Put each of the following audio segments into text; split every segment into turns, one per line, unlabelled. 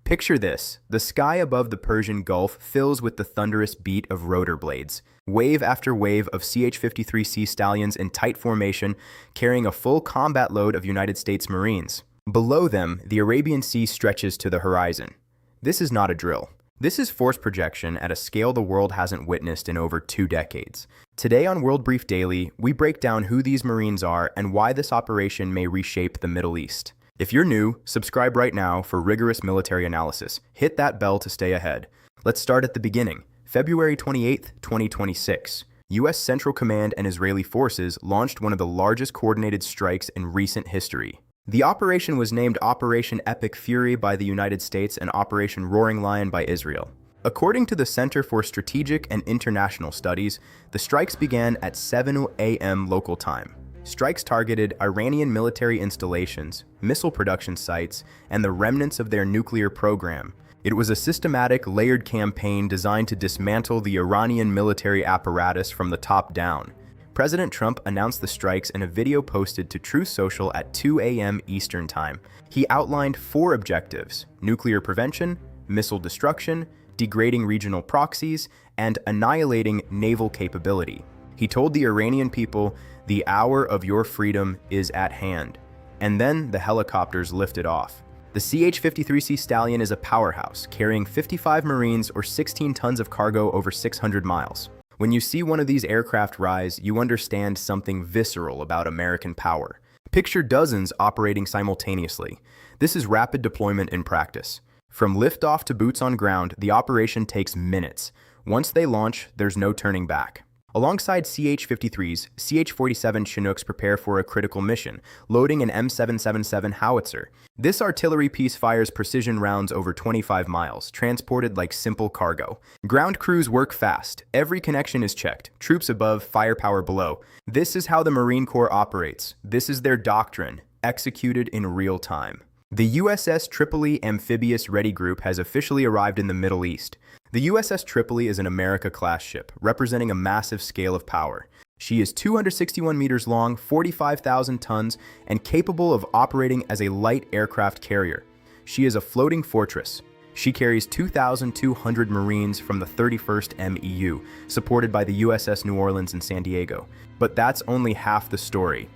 Picture this: the sky above the Persian Gulf fills with the thunderous beat of rotor blades. Wave after wave of CH-53C Stallions in tight formation, carrying a full combat load of United States Marines. Below them, the Arabian Sea stretches to the horizon. This is not a drill. This is force projection at a scale the world hasn't witnessed in over 2 decades. Today on World Brief Daily, we break down who these Marines are and why this operation may reshape the Middle East. If you're new, subscribe right now for rigorous military analysis. Hit that bell to stay ahead. Let's start at the beginning. February 28, 2026. U.S. Central Command and Israeli forces launched one of the largest coordinated strikes in recent history. The operation was named Operation Epic Fury by the United States and Operation Roaring Lion by Israel. According to the Center for Strategic and International Studies, the strikes began at 7 a.m. local time. Strikes targeted Iranian military installations, missile production sites, and the remnants of their nuclear program. It was a systematic, layered campaign designed to dismantle the Iranian military apparatus from the top down. President Trump announced the strikes in a video posted to Truth Social at 2 a.m. Eastern Time. He outlined 4 objectives: nuclear prevention, missile destruction, degrading regional proxies, and annihilating naval capability. He told the Iranian people, "The hour of your freedom is at hand." And then the helicopters lifted off. The CH-53C Stallion is a powerhouse, carrying 55 Marines or 16 tons of cargo over 600 miles. When you see one of these aircraft rise, you understand something visceral about American power. Picture dozens operating simultaneously. This is rapid deployment in practice. From liftoff to boots on ground, the operation takes minutes. Once they launch, there's no turning back. Alongside CH-53s, CH-47 Chinooks prepare for a critical mission, loading an M777 howitzer. This artillery piece fires precision rounds over 25 miles, transported like simple cargo. Ground crews work fast. Every connection is checked. Troops above, firepower below. This is how the Marine Corps operates. This is their doctrine, executed in real time. The USS Tripoli Amphibious Ready Group has officially arrived in the Middle East. The USS Tripoli is an America-class ship, representing a massive scale of power. She is 261 meters long, 45,000 tons, and capable of operating as a light aircraft carrier. She is a floating fortress. She carries 2,200 Marines from the 31st MEU, supported by the USS New Orleans and San Diego. But that's only half the story.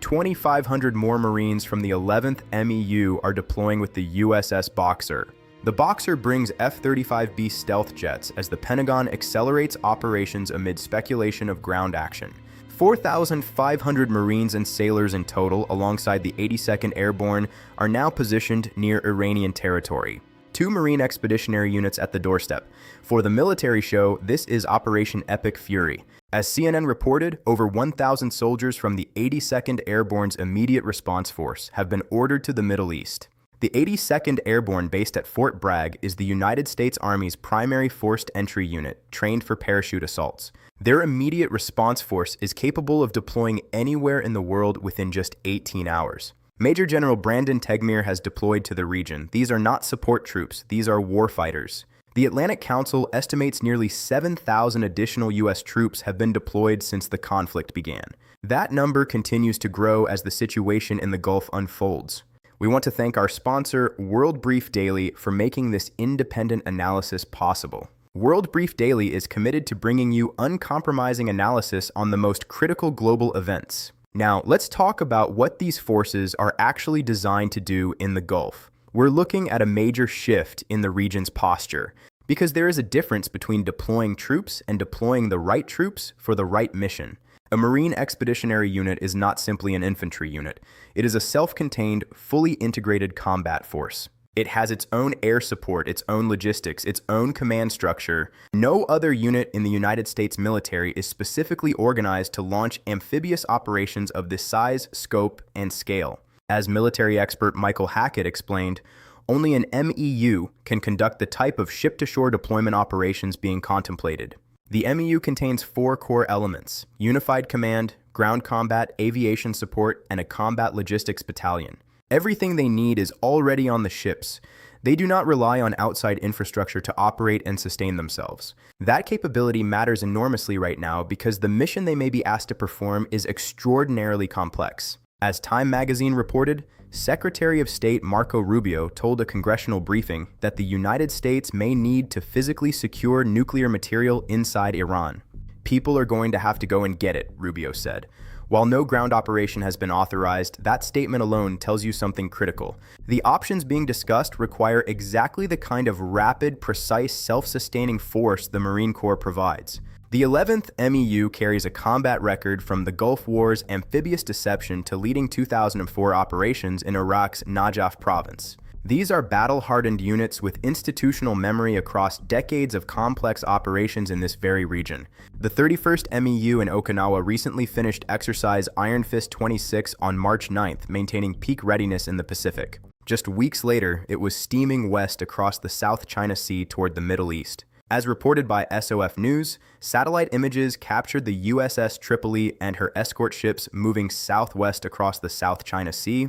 2,500 more Marines from the 11th MEU are deploying with the USS Boxer. The Boxer brings F-35B stealth jets as the Pentagon accelerates operations amid speculation of ground action. 4,500 Marines and sailors in total, alongside the 82nd Airborne, are now positioned near Iranian territory. 2 Marine Expeditionary Units at the doorstep. For the military show, this is Operation Epic Fury. As CNN reported, over 1,000 soldiers from the 82nd Airborne's Immediate Response Force have been ordered to the Middle East. The 82nd Airborne, based at Fort Bragg, is the United States Army's primary forced entry unit, trained for parachute assaults. Their Immediate Response Force is capable of deploying anywhere in the world within just 18 hours. Major General Brandon Tegmeer has deployed to the region. These are not support troops, these are warfighters. The Atlantic Council estimates nearly 7,000 additional U.S. troops have been deployed since the conflict began. That number continues to grow as the situation in the Gulf unfolds. We want to thank our sponsor, World Brief Daily, for making this independent analysis possible. World Brief Daily is committed to bringing you uncompromising analysis on the most critical global events. Now, let's talk about what these forces are actually designed to do in the Gulf. We're looking at a major shift in the region's posture, because there is a difference between deploying troops and deploying the right troops for the right mission. A Marine Expeditionary Unit is not simply an infantry unit. It is a self-contained, fully integrated combat force. It has its own air support, its own logistics, its own command structure. No other unit in the United States military is specifically organized to launch amphibious operations of this size, scope, and scale. As military expert Michael Hackett explained, only an MEU can conduct the type of ship-to-shore deployment operations being contemplated. The MEU contains 4 core elements: unified command, ground combat, aviation support, and a combat logistics battalion. Everything they need is already on the ships. They do not rely on outside infrastructure to operate and sustain themselves. That capability matters enormously right now because the mission they may be asked to perform is extraordinarily complex. As Time magazine reported, Secretary of State Marco Rubio told a congressional briefing that the United States may need to physically secure nuclear material inside Iran. People are going to have to go and get it, Rubio said. While no ground operation has been authorized, that statement alone tells you something critical. The options being discussed require exactly the kind of rapid, precise, self-sustaining force the Marine Corps provides. The 11th MEU carries a combat record from the Gulf War's amphibious deception to leading 2004 operations in Iraq's Najaf province. These are battle-hardened units with institutional memory across decades of complex operations in this very region. The 31st MEU in Okinawa recently finished exercise Iron Fist 26 on March 9th, maintaining peak readiness in the Pacific. Just weeks later, it was steaming west across the South China Sea toward the Middle East. As reported by SOF News, satellite images captured the USS Tripoli and her escort ships moving southwest across the South China Sea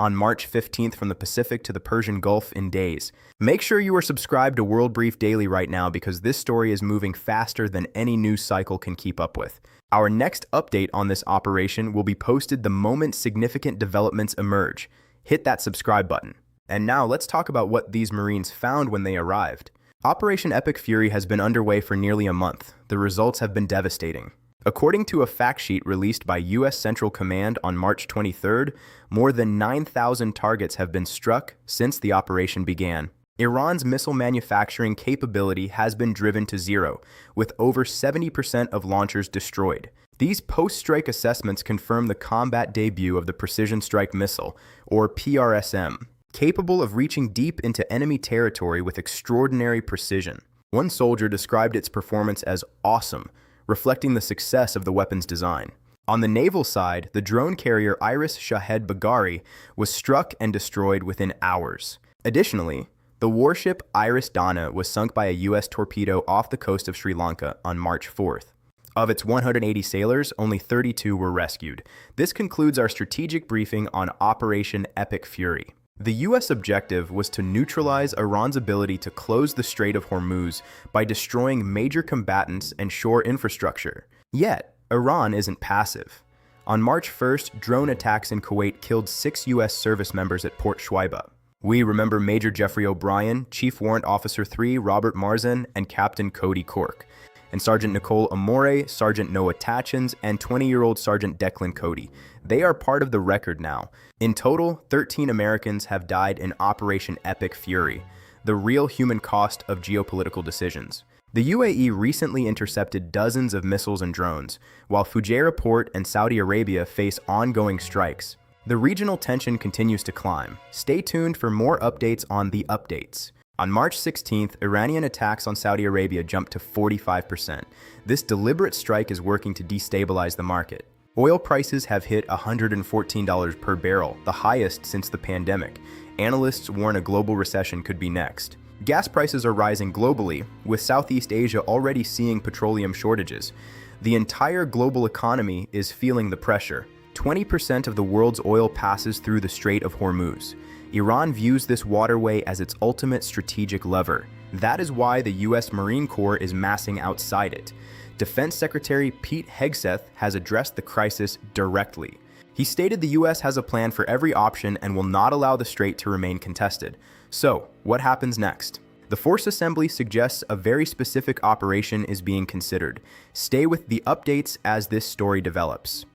on March 15th from the Pacific to the Persian Gulf in days. Make sure you are subscribed to World Brief Daily right now because this story is moving faster than any news cycle can keep up with. Our next update on this operation will be posted the moment significant developments emerge. Hit that subscribe button. And now let's talk about what these Marines found when they arrived. Operation Epic Fury has been underway for nearly a month. The results have been devastating. According to a fact sheet released by U.S. Central Command on March 23rd, more than 9,000 targets have been struck since the operation began. Iran's missile manufacturing capability has been driven to zero, with over 70% of launchers destroyed. These post-strike assessments confirm the combat debut of the Precision Strike Missile, or PRSM, capable of reaching deep into enemy territory with extraordinary precision. One soldier described its performance as awesome, reflecting the success of the weapon's design. On the naval side, the drone carrier Iris Shahed Baghari was struck and destroyed within hours. Additionally, the warship Iris Dana was sunk by a U.S. torpedo off the coast of Sri Lanka on March 4th. Of its 180 sailors, only 32 were rescued. This concludes our strategic briefing on Operation Epic Fury. The U.S. objective was to neutralize Iran's ability to close the Strait of Hormuz by destroying major combatants and shore infrastructure. Yet, Iran isn't passive. On March 1st, drone attacks in Kuwait killed 6 U.S. service members at Port Shuaiba. We remember Major Jeffrey O'Brien, Chief Warrant Officer 3 Robert Marzan, and Captain Cody Cork, and Sergeant Nicole Amore, Sergeant Noah Tatchins, and 20-year-old Sergeant Declan Cody. They are part of the record now. In total, 13 Americans have died in Operation Epic Fury, the real human cost of geopolitical decisions. The UAE recently intercepted dozens of missiles and drones, while Fujairah Port and Saudi Arabia face ongoing strikes. The regional tension continues to climb. Stay tuned for more updates on the updates. On March 16th, Iranian attacks on Saudi Arabia jumped to 45%. This deliberate strike is working to destabilize the market. Oil prices have hit $114 per barrel, the highest since the pandemic. Analysts warn a global recession could be next. Gas prices are rising globally, with Southeast Asia already seeing petroleum shortages. The entire global economy is feeling the pressure. 20% of the world's oil passes through the Strait of Hormuz. Iran views this waterway as its ultimate strategic lever. That is why the U.S. Marine Corps is massing outside it. Defense Secretary Pete Hegseth has addressed the crisis directly. He stated the U.S. has a plan for every option and will not allow the strait to remain contested. So, what happens next? The Force Assembly suggests a very specific operation is being considered. Stay with the updates as this story develops.